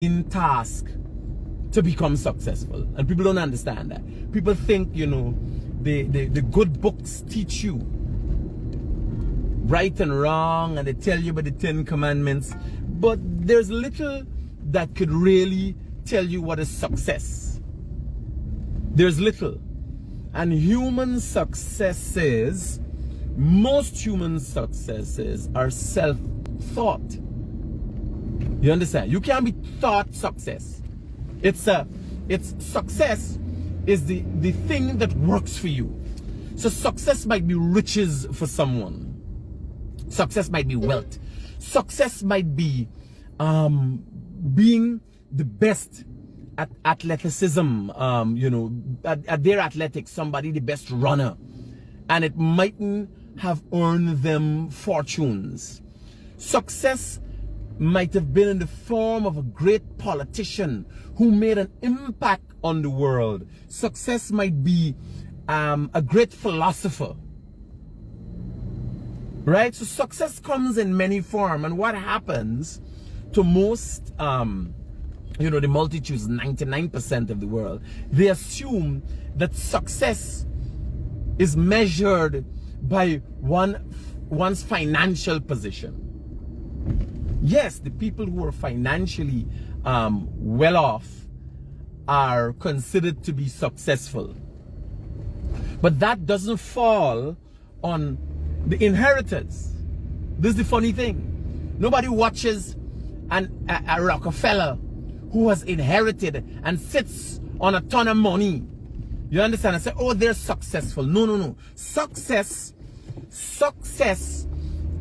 in task to become successful, and people don't understand that. People think, you know, the good books teach you right and wrong, and they tell you about the 10 commandments, but there's little that could really tell you what is success. There's little. And human successes, most human successes are self-thought. You understand? You can't be thought success. It's success is the thing that works for you. So success might be riches for someone. Success might be wealth. Success might be being the best at athleticism, you know, at their athletics, somebody the best runner. And it mightn't have earned them fortunes. Success might have been in the form of a great politician who made an impact on the world. Success might be a great philosopher. Right? So success comes in many forms. And what happens to most, you know, the multitudes, 99% of the world, they assume that success is measured by one's financial position. Yes, the people who are financially well off are considered to be successful. But that doesn't fall on the inheritors. This is the funny thing. Nobody watches a Rockefeller who has inherited and sits on a ton of money. You understand? And say, oh, they're successful. No, no, no. Success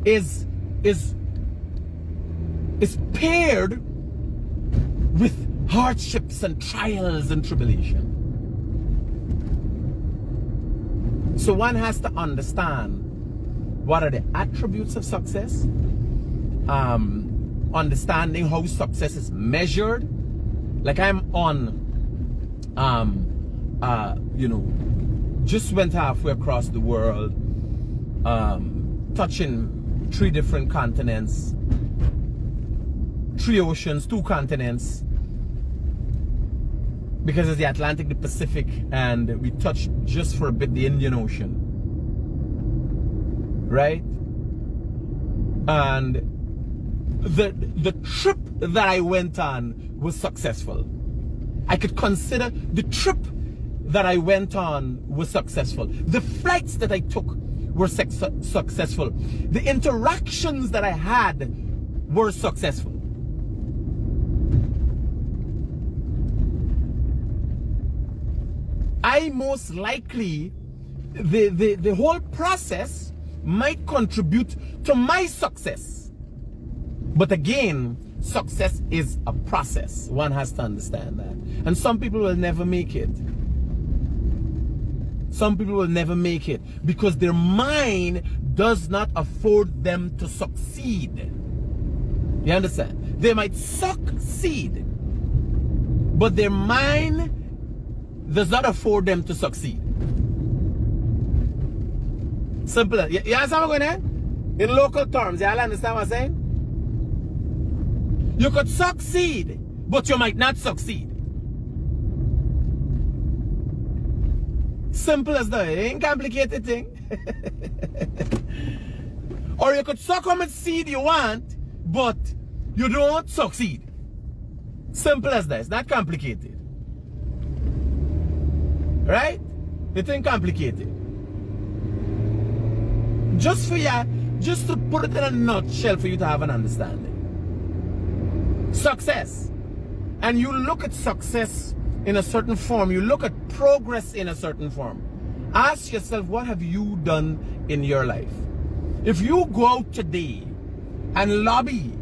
is paired with hardships and trials and tribulation. So one has to understand what are the attributes of success, understanding how success is measured. Like I'm on, you know, just went halfway across the world, touching 3 different continents, 3 oceans, 2 continents, because it's the Atlantic, the Pacific, and we touched just for a bit the Indian Ocean, right? And the trip that I went on was successful. I could consider the trip that I went on was successful. The flights that I took were successful. The interactions that I had were successful. I most likely, the whole process might contribute to my success. But again, success is a process. One has to understand that. And some people will never make it. Some people will never make it because their mind does not afford them to succeed. You understand? They might succeed, but their mind does not afford them to succeed. Simple. You understand what I'm going on? In local terms, y'all understand what I'm saying? You could succeed, but you might not succeed. Simple as that. It ain't complicated thing. Or you could suck how much seed you want, but you don't succeed. Simple as that. It's not complicated. Right? It ain't complicated. Just for you, just to put it in a nutshell for you to have an understanding. Success. And you look at success in a certain form. You look at progress in a certain form. Ask yourself, what have you done in your life? If you go out today and lobby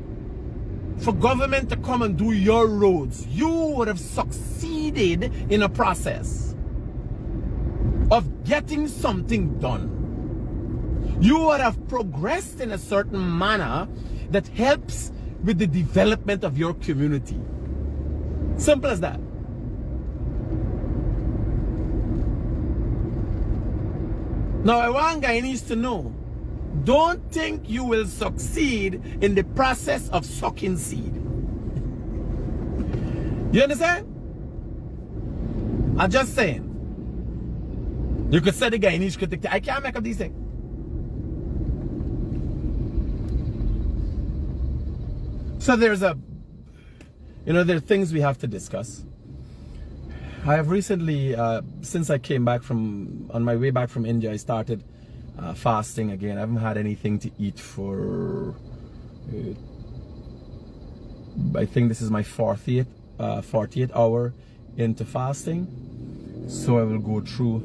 for government to come and do your roads, you would have succeeded in a process of getting something done. You would have progressed in a certain manner that helps with the development of your community. Simple as that. Now I want Guyanese to know, don't think you will succeed in the process of sucking seed. You understand? I'm just saying. You could say the Guyanese critic. I can't make up these things. So there's there are things we have to discuss. I have recently, since I came back on my way back from India, I started fasting again. I haven't had anything to eat for, I think this is my 40th hour into fasting. So I will go through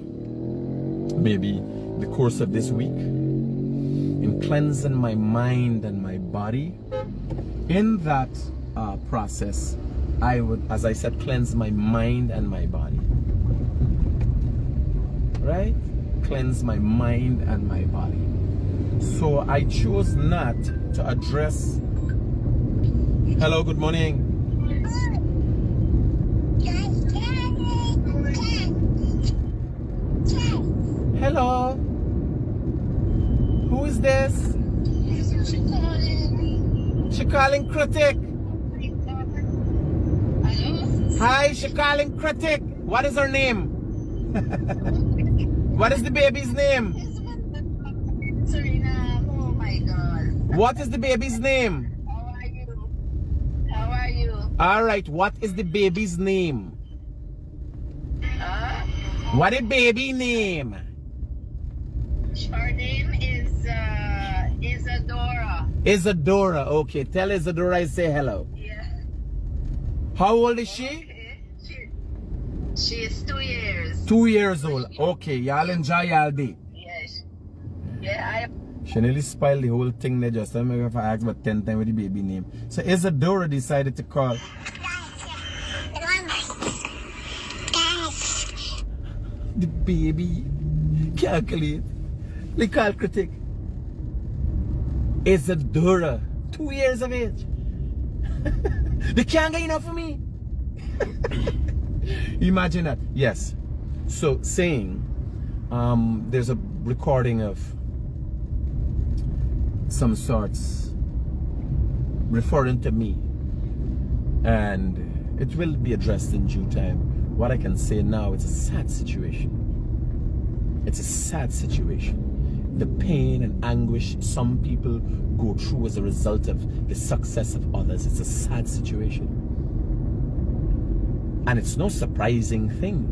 maybe the course of this week in cleansing my mind and my body. In that process, I would, as I said, cleanse my mind and my body. Right? Cleanse my mind and my body. So I chose not to address. Hello, good morning. Hello. Who is this? She calling Critic. Hi, she calling Critic. What is her name? What is the baby's name? Serena, oh my God. What is the baby's name? How are you? How are you? All right, what is the baby's name? Huh? What is baby name? Her name is Isadora. Isadora. Okay, tell Isadora I say hello. Yeah. How old is she? Okay. She is 2 years. 2 years old. Okay, y'all enjoy y'all day. Yes. Yeah, She nearly spoiled the whole thing there just. I'm going to ask about 10 times with the baby name. So Isadora decided to call. The baby calculate. They call Critic. Isadora, 2 years of age. They can't get enough for me. Imagine that. Yes. So saying, there's a recording of some sorts referring to me, and it will be addressed in due time. What I can say now, it's a sad situation. It's a sad situation. The pain and anguish some people go through as a result of the success of others. It's a sad situation. And it's no surprising thing.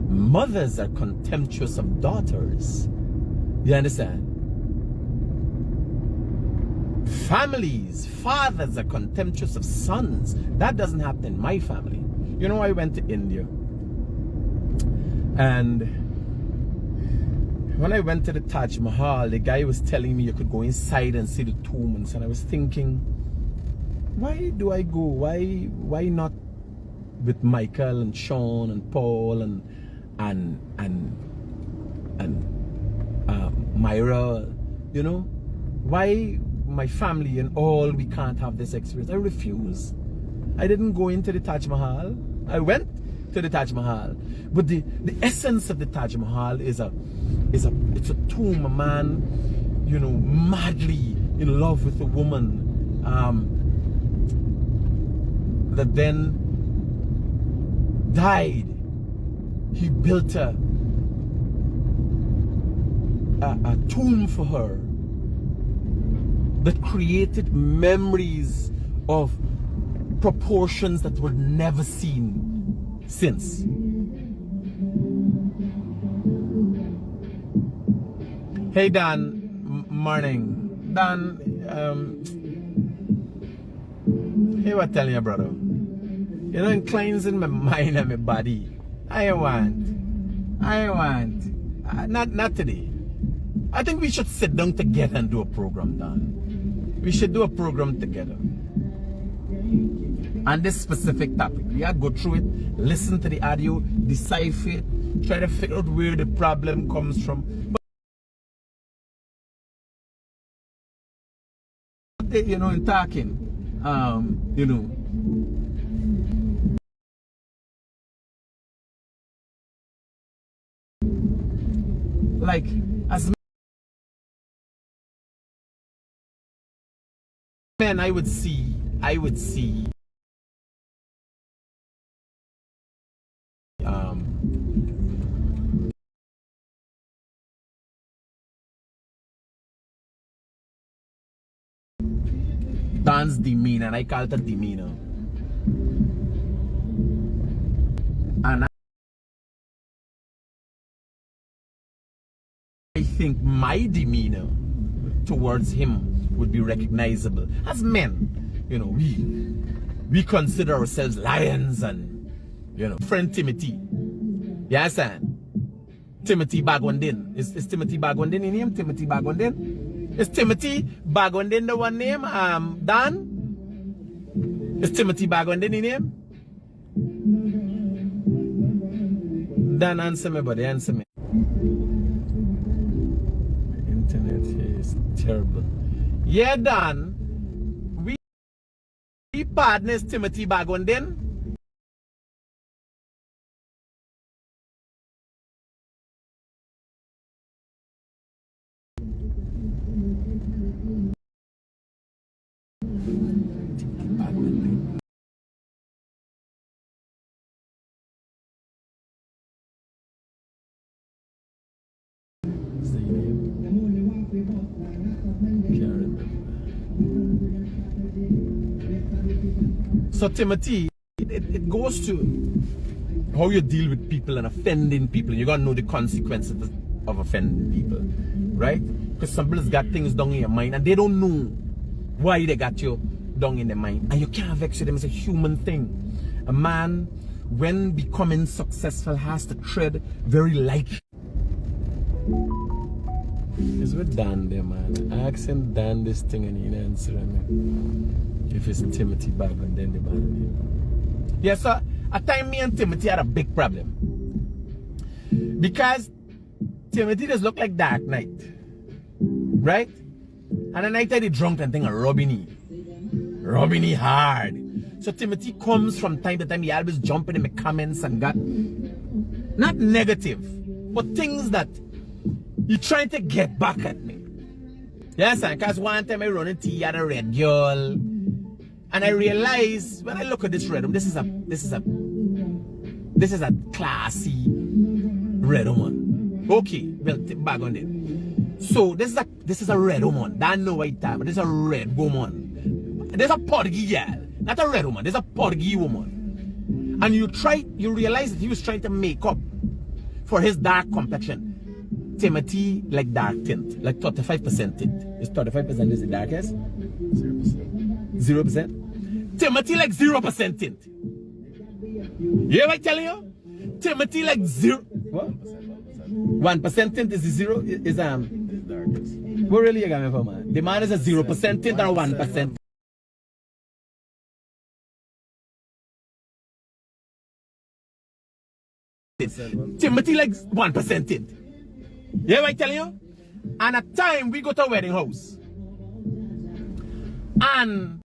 Mothers are contemptuous of daughters. You understand? Families, fathers are contemptuous of sons. That doesn't happen in my family. You know, I went to India. And when I went to the Taj Mahal, the guy was telling me you could go inside and see the tombs, and I was thinking, why do I go? Why not with Michael and Sean and Paul and Myra? You know, why my family and all we can't have this experience? I refuse. I didn't go into the Taj Mahal. I went to the Taj Mahal, but the essence of the Taj Mahal is it's a tomb, a man, you know, madly in love with a woman, that then died. He built a tomb for her that created memories of proportions that were never seen since. Hey Dan, morning. Dan, hey, what telling you, brother? You know, in cleansing my mind and my body. I want. Not today. I think we should sit down together and do a program, Dan. We should do a program together on this specific topic. We have to go through it, listen to the audio, decipher it, try to figure out where the problem comes from. But, you know, in talking, you know, like as men, I would see Dan's demeanor, and I call it a demeanor. And I think my demeanor towards him would be recognizable. As men, you know, we consider ourselves lions and, you know, friend Timothy. You understand? Timothy Bagwandin. Is Timothy Bagwandin in name? Timothy Bagwandin? Is Timothy Bagwandin the one name? Dan? Is Timothy Bagwandin in name? Dan, answer me, buddy, answer me. The internet is terrible. Yeah, Dan. We partners Timothy Bagwandin. So Timothy, it goes to how you deal with people and offending people. You gotta know the consequences of offending people, right? Because some people's got things down in your mind and they don't know why they got you down in their mind, and you can't vex with them. It's a human thing. A man, when becoming successful, has to tread very lightly. It's with Dan there, man. I asked him Dan this thing and he didn't answer me. If it's Timothy Bagwandin, then the man. Yes, sir. At time me and Timothy had a big problem. Because Timothy just looked like Dark Knight. Right? And the night I did drunk and thing a Robiny hard. So Timothy comes from time to time, he always jumping in my comments and got not negative, but things that he trying to get back at me. Yes, sir. Because one time I run into tea at a red girl. And I realized when I look at this red woman, this is a classy red woman. Okay, well, back on it. So this is a red woman. That no white time, but this is a red woman. There's a Porgy girl, not a red woman. There's a Porgy woman. And you realize that he was trying to make up for his dark complexion. Timothy like dark tint, like 35% tint. Is 35% is the darkest? 0%. Timothy like 0% tint. You hear what I'm telling you? Timothy like 0. What? 1% tint is the 0 is darkest. What really you got me for, man? The man is a 0% tint or 1%. Timothy like 1% tint. You hear what I'm telling you? And at time we go to a wedding house. And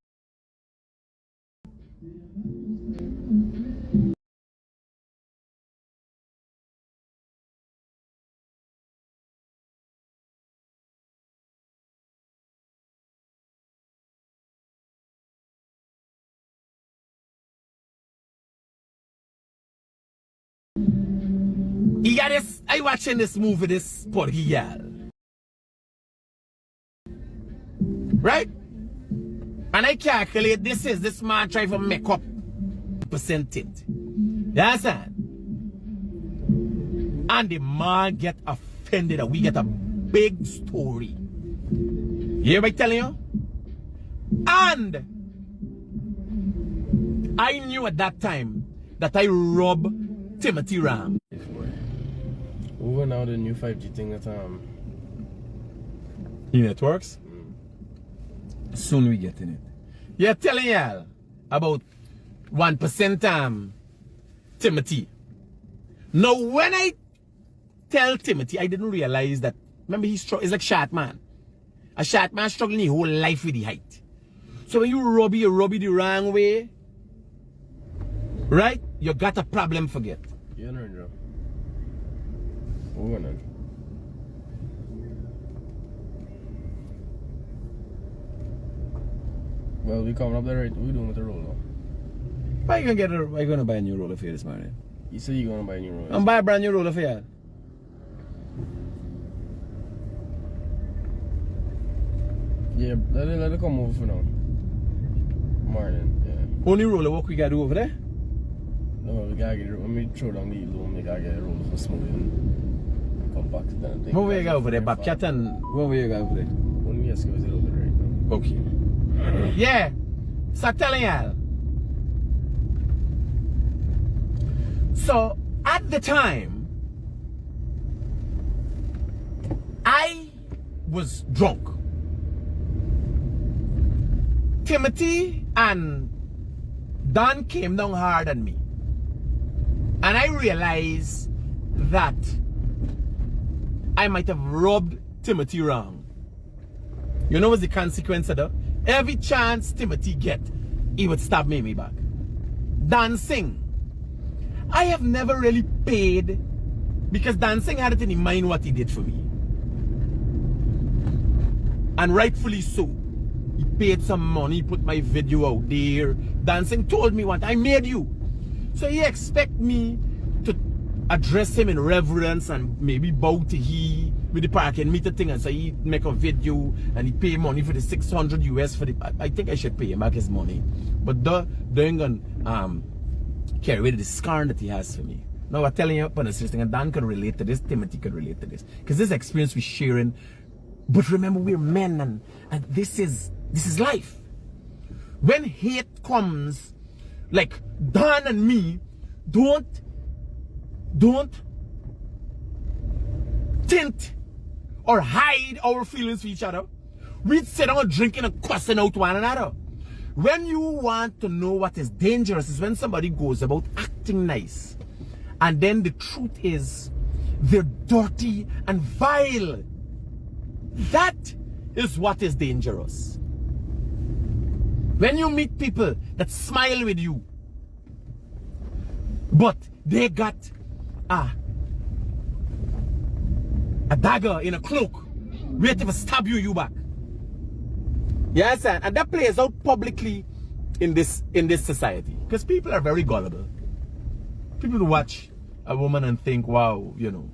he got this, I watching this movie, this Porgy girl. Right? And I calculate this man trying to make up percentage. You understand? And the man get offended and we get a big story. You hear me telling you? And I knew at that time that I robbed Timothy wrong. Over now the new 5G thing that networks? Soon we get in it. You're telling y'all about 1% Timothy. Now when I tell Timothy, I didn't realize that, remember he's like short man. A short man struggling his whole life with the height. So when you rob it the wrong way, right? You got a problem, forget. Yeah, no, no. Over now. Well, we coming up there, right? What are we doing with the roller? Why you gonna buy a new roller for you this morning? You say you're gonna buy a new roller. I'm buy a brand new roller for you. Yeah, let it come over for now. Morning, yeah. Only roller walk we gotta do over there? No, we gotta get it. When we throw down the loom, we gotta get it rolled for smooth and come back to that thing. Where we go over there, Babcat, and where we go over there? Only excuse it over right now. Okay. Yeah. So I'm telling y'all. So at the time, I was drunk. Timothy and Don came down hard on me. And I realized that I might have rubbed Timothy wrong. You know what's the consequence of that? Every chance Timothy get, he would stab me back. Dancing. I have never really paid because dancing had it in mind what he did for me. And rightfully so. He paid some money, put my video out there. Dancing told me what I made you. So he expect me to address him in reverence and maybe bow to he with the parking meter thing, and so he make a video and he pay money for the 600 US for the. I think I should pay him back his money, but they ain't gonna carry away the scar that he has for me. Now I'm telling you, but this thing, and Dan could relate to this, Timothy could relate to this, because this experience we're sharing. But remember, we're men, and this is life. When hate comes, like Dan and me, don't tint or hide our feelings for each other. We'd sit down drinking and cussing out one another. When you want to know what is dangerous is when somebody goes about acting nice, and then the truth is they're dirty and vile. That is what is dangerous. When you meet people that smile with you, but they got a dagger in a cloak, ready to stab you back. Yes, and that plays out publicly in this society, because people are very gullible. People watch a woman and think, wow, you know,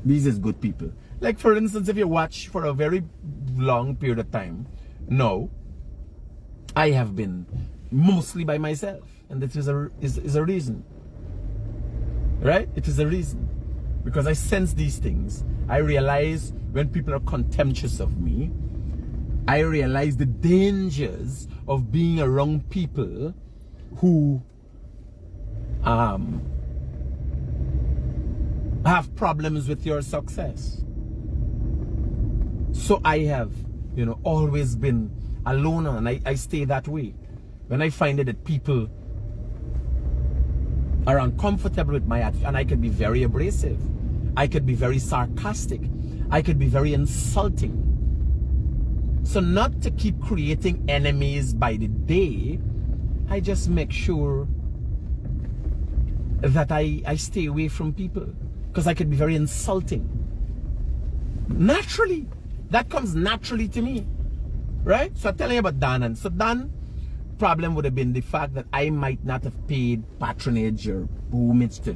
these is good people. Like, for instance, if you watch for a very long period of time, no, I have been mostly by myself, and that is a reason, right? It is a reason, because I sense these things. I realize when people are contemptuous of me. I realize the dangers of being around people who have problems with your success. So I have, you know, always been alone, and I stay that way. When I find that people are uncomfortable with my attitude, and I could be very abrasive, I could be very sarcastic, I could be very insulting. So not to keep creating enemies by the day, I just make sure that I stay away from people, because I could be very insulting. Naturally. That comes naturally to me. Right? So I'm telling you about Dan. And so Dan, problem would have been the fact that I might not have paid patronage or homage to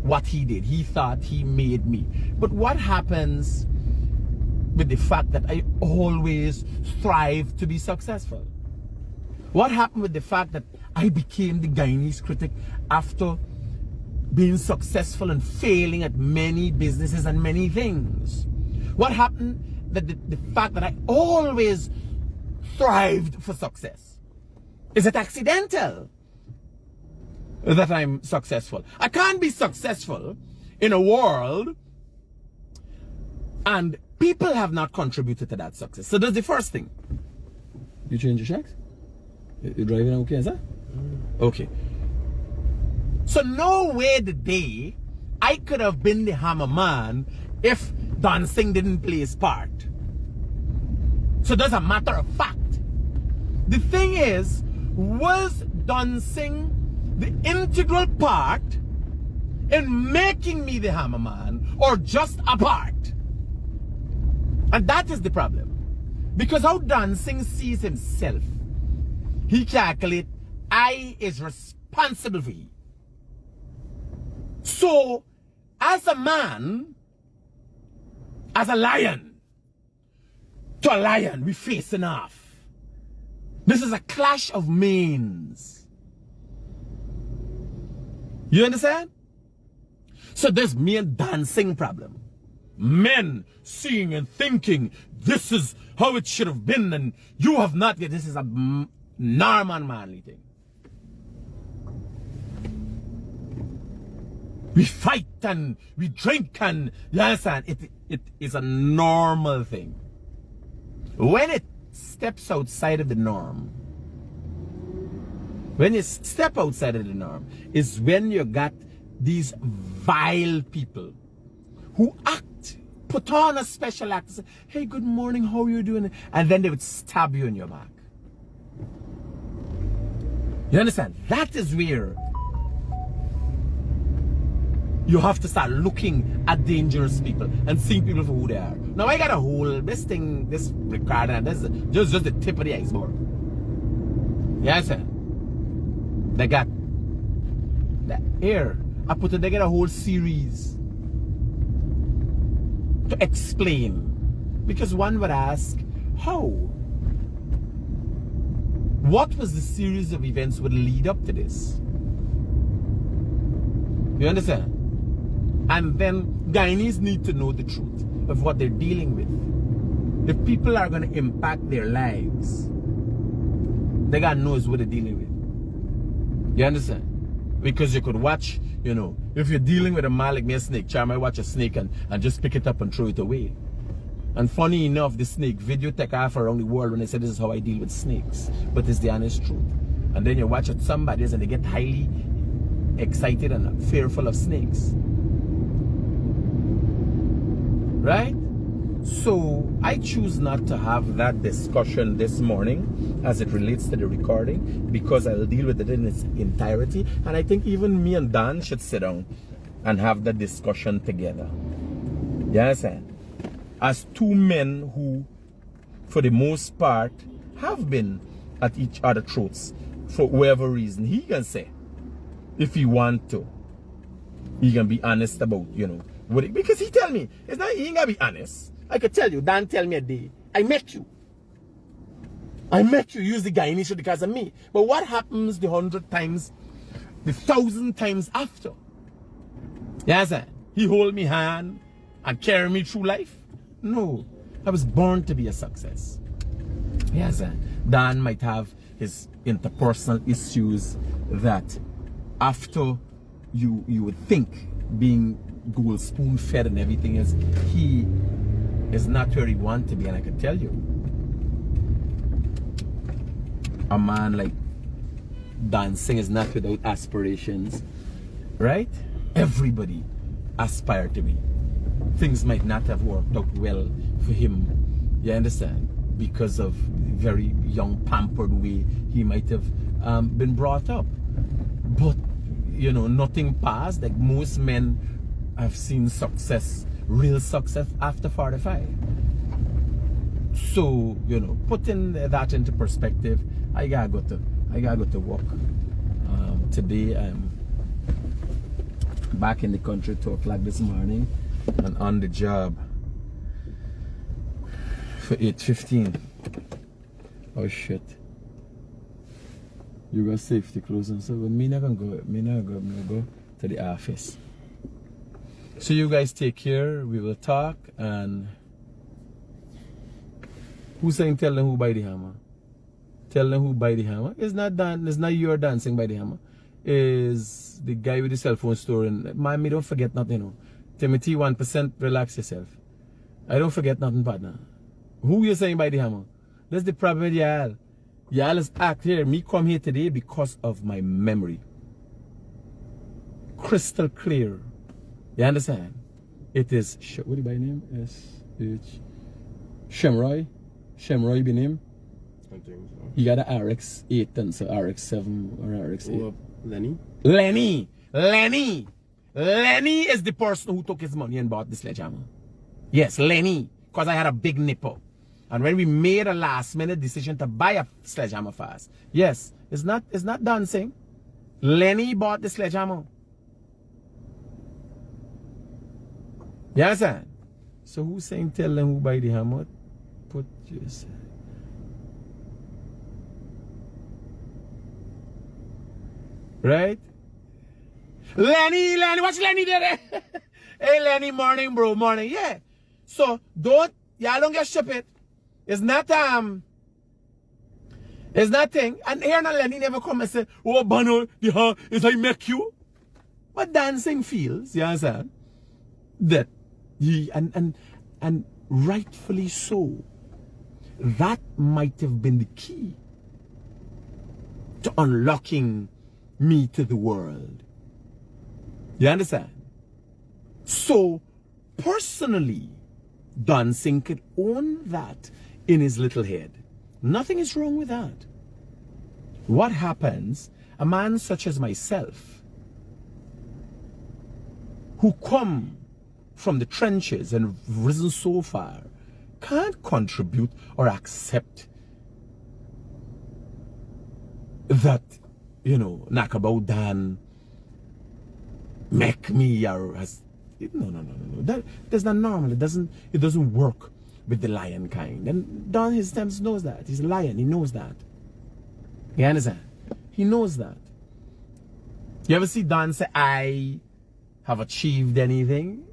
what he did. He thought he made me. But what happens with the fact that I always strive to be successful? What happened with the fact that I became the Guyanese critic after being successful and failing at many businesses and many things? What happened that the fact that I always thrived for success? Is it accidental that I'm successful? I can't be successful in a world and people have not contributed to that success. So that's the first thing. You change your shacks? You're driving okay, is that? Okay. So no way the day I could have been the hammer man if dancing didn't play his part. So that's a matter of fact. The thing is, was dancing the integral part in making me the hammer man, or just a part? And that is the problem. Because how dancing sees himself, he calculates, I is responsible for you. So, as a man, as a lion, to a lion, we facing off. This is a clash of mains. You understand? So there's men dancing problem. Men seeing and thinking this is how it should have been, and you have not yet. This is a Norman manly thing. We fight and we drink and you understand? It is a normal thing. When it steps outside of the norm, when you step outside of the norm, is when you got these vile people who put on a special act, say, hey, good morning, how are you doing? And then they would stab you in your back. You understand? That is where you have to start looking at dangerous people and seeing people for who they are. Now I got a whole, this record, and this is just the tip of the iceberg. You understand? They got that here. They get a whole series to explain, because one would ask, how? What was the series of events would lead up to this? You understand? And then Guyanese need to know the truth of what they're dealing with. If people are going to impact their lives, they got to know what they're dealing with. You understand? Because you could watch, you know, if you're dealing with a man like me, a snake charmer, I watch a snake and just pick it up and throw it away. And funny enough, the snake video take off around the world when they say this is how I deal with snakes. But it's the honest truth. And then you watch it somebody else and they get highly excited and fearful of snakes. Right? So I choose not to have that discussion this morning as it relates to the recording, because I'll deal with it in its entirety. And I think even me and Dan should sit down and have the discussion together. You understand? As two men who, for the most part, have been at each other's throats for whatever reason. He can say, if he want to, he can be honest about, you know, what it, because he tell me, it's not, he ain't gonna be honest. I could tell you, Dan tell me a day, I met you, use the Guyanese because of me. But what happens the 100 times, the 1,000 times after? Yes, sir. He hold me hand and carry me through life? No, I was born to be a success. Yes, sir. Dan might have his interpersonal issues that after you would think being gold spoon fed and everything is, he is not where he want to be. And I can tell you, a man like dancing is not without aspirations, right? Everybody aspire to be. Things might not have worked out well for him, you understand, because of the very young pampered way he might have been brought up. But you know, nothing passed. Like most men, I've seen success, real success after 45. So, you know, putting that into perspective, I gotta go to work. Today I'm back in the country 2 o'clock this morning and on the job for 8:15. Oh shit. You got safety clothes and stuff, but me not gonna go to the office. So you guys take care, we will talk. And who's saying tell them who buy the hammer? Tell them who buy the hammer. It's not your dancing by the hammer. Is the guy with the cell phone store. And man, me don't forget nothing, you know. Timothy 1%, relax yourself. I don't forget nothing, partner. Who you saying by the hammer? That's the problem with y'all. Y'all is act here. Me come here today because of my memory. Crystal clear. You understand? It is, what do you buy name? S-H... Shemroy? Shemroy be name? I think so. He got a RX-8 and so RX-7 or RX-8. Oh, Lenny? Lenny is the person who took his money and bought the sledgehammer. Yes, Lenny. Because I had a big nipple. And when we made a last minute decision to buy a sledgehammer fast. Yes, it's not dancing. Lenny bought the sledgehammer. You understand? So who's saying tell them who buy the hammer? Put yourself. Right? Lenny, watch Lenny there. Hey Lenny, morning bro, morning. Yeah. So y'all don't get stupid. It's not thing. And here now Lenny never come and say, oh Bano, it's like make you. But dancing feels, you understand? That he and rightfully so. That might have been the key to unlocking me to the world. You understand? So, personally, dancing could own that in his little head. Nothing is wrong with that. What happens, a man such as myself, who come from the trenches and risen so far, can't contribute or accept that, knock about Dan make me or has no. That's not normal. It doesn't work with the lion kind. And Don his times knows that. He's a lion, he knows that. You understand? He knows that. You ever see Don say, I have achieved anything?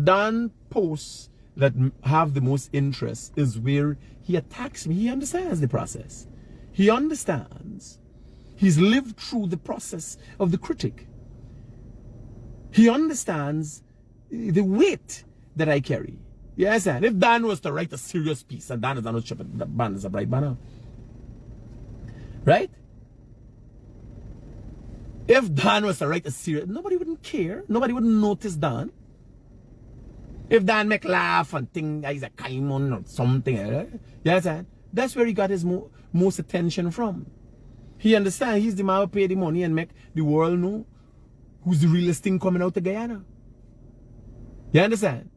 Don posts that have the most interest is where he attacks me. He understands the process. He understands. He's lived through the process of the critic. He understands the weight that I carry. Yes, and if Dan was to write a serious piece, and Dan is not stupid, the band is a bright banner. Right? If Dan was to write a serious, nobody wouldn't care. Nobody would notice Dan. If Dan make laugh and think he's a Kaimon or something, yes, and that's where he got his most attention from. He understands he's the man who pay the money and make the world know who's the realest thing coming out of Guyana. You understand?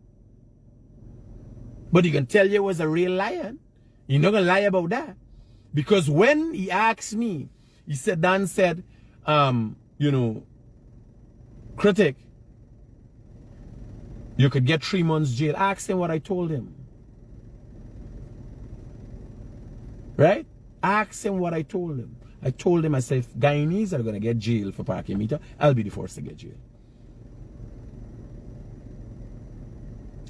But he can tell you was a real lion. You're not gonna lie about that. Because when he asked me, he said, Dan said, critic, you could get 3 months jail. Ask him what I told him. Right? Ask him what I told him. I told him, I said, if Guyanese are going to get jail for parking meter, I'll be the first to get jail.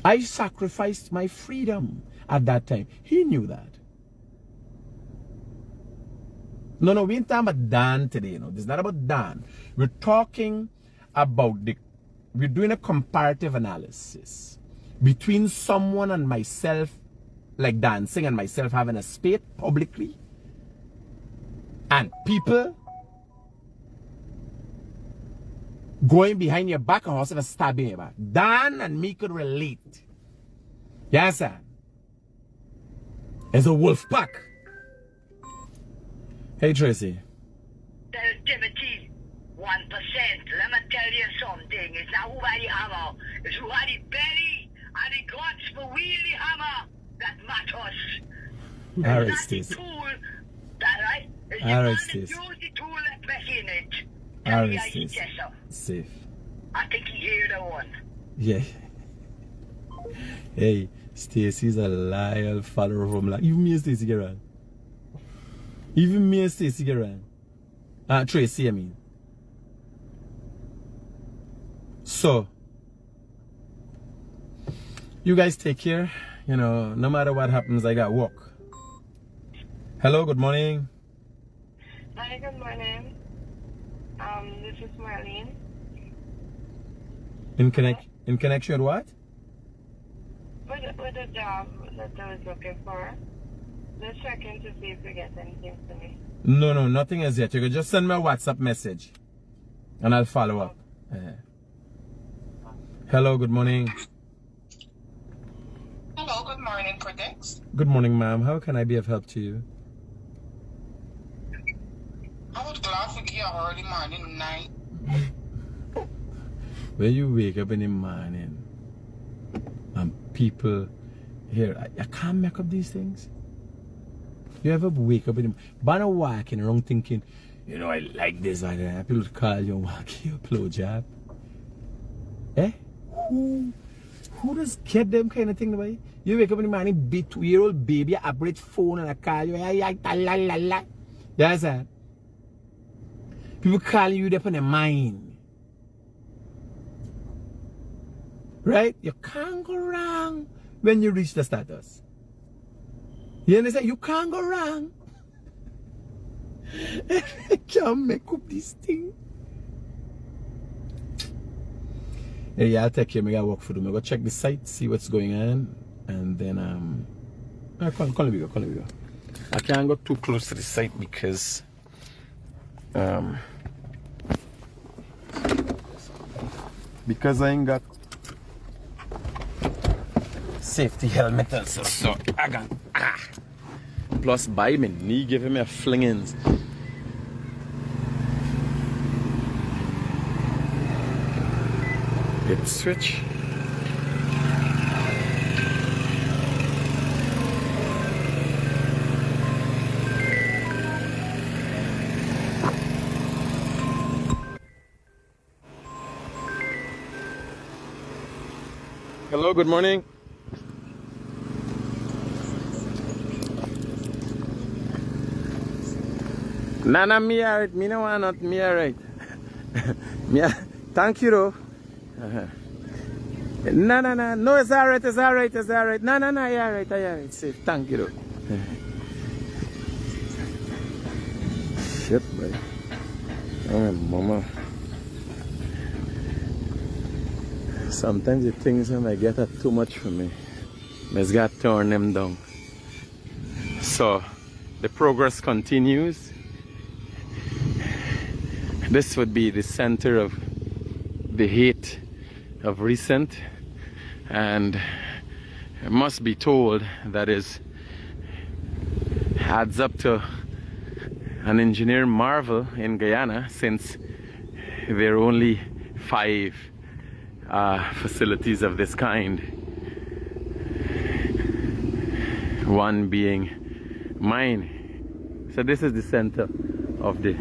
I sacrificed my freedom at that time. He knew that. No, we ain't talking about Dan today. This is not about Dan. We're talking about we're doing a comparative analysis between someone and myself, like dancing and myself having a spade publicly, and people going behind your back and also stabbing your back. Dan and me could relate. Yes, sir. It's a wolf pack. Hey, Tracy. Tell Timothy 1%. Let me tell you something. It's not who had the hammer. It's who had the belly and the guts for wheel the hammer that matters. All right, It's Stacey. not the tool. That right? It's the All right, man that Stacey. use the tool that press in it. All Tell right, me how you Stacey. guess so. Safe. I think he hear the one. Yeah. Hey, Stacey's a loyal follower from like even me and Stacey get around. Even me and Stacey get around. Tracy, I mean. So, you guys take care. No matter what happens, I got work. Hello, good morning. Hi, good morning. This is Marlene. In connection with what? With a job that I was looking for. Just checking to see if you get anything for me. No, nothing as yet. You can just send me a WhatsApp message and I'll follow up. Hello, good morning. Hello, good morning, Critics. Good morning, ma'am. How can I be of help to you? I would glad to get early morning night. When you wake up in the morning and people here, I can't make up these things. You ever wake up in the banner walking around thinking, I like this or that. People call you and walk your blow job. Who does get them kind of thing away? You wake up in the morning, be 2-year-old baby, a bridge phone and I call you, la. That's that. People calling you up on the mine. Right? You can't go wrong when you reach the status. You understand? You can't go wrong. I can't make up this thing. Yeah, I'll take care. I gotta work for them. I go check the site, see what's going on, and then call me go. I can't go too close to the site because I ain't got safety helmet and so I got plus by me knee giving me a flingings. Hit switch. Hello, good morning. Nah, me alright. Me no want not. Me alright. Thank you though. No, it's alright. No, you're alright. Safe. Thank you though. Shit, boy. Oh, mama. Sometimes the things might get too much for me. I just got to turn them down. So, the progress continues. This would be the center of the heat of recent, and it must be told that is adds up to an engineering marvel in Guyana, since there are only 5 facilities of this kind, one being mine. So this is the center of the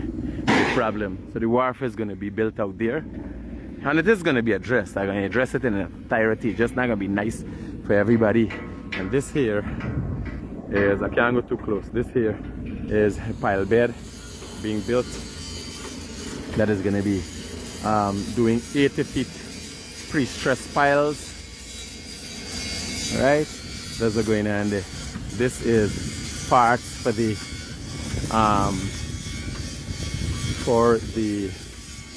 problem. So the wharf is going to be built out there, and it is going to be addressed. I'm going to address it in entirety. It's just not going to be nice for everybody. And this here is, I can't go too close, this here is a pile bed being built that is going to be doing 80 feet pre-stressed piles. Right, those are going on there. This is parts for the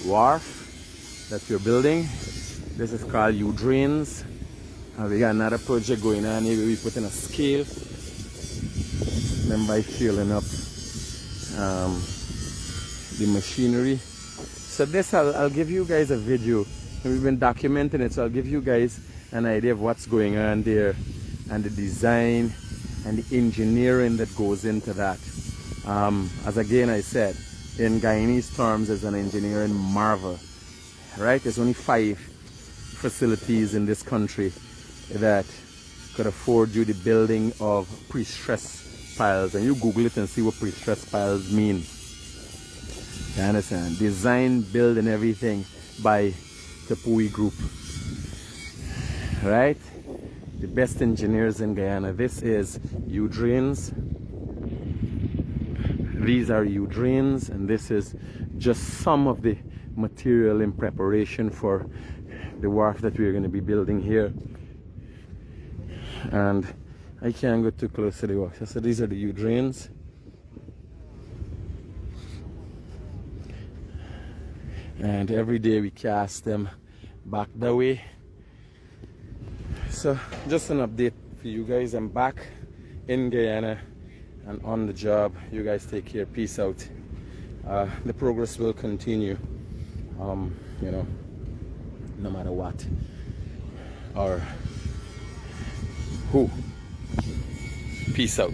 wharf that we're building. This is called U-drains. We got another project going on here where we put in a scale. Then by filling up the machinery. So this, I'll give you guys a video. We've been documenting it, so I'll give you guys an idea of what's going on there, and the design and the engineering that goes into that. As again I said, in Guyanese terms, it's an engineering marvel, right? There's only 5 facilities in this country that could afford you the building of pre-stressed piles, and you Google it and see what pre-stressed piles mean. You understand? Design, build, and everything by the Pui Group, right? The best engineers in Guyana. This is U-drains. These are U-drains, and this is just some of the material in preparation for the wharf that we're going to be building here. And I can't go too close to the wharf. So these are the U-drains. And every day we cast them back that way. So just an update for you guys. I'm back in Guyana and on the job. You guys take care. Peace out. The progress will continue, you know, no matter what or who. Peace out.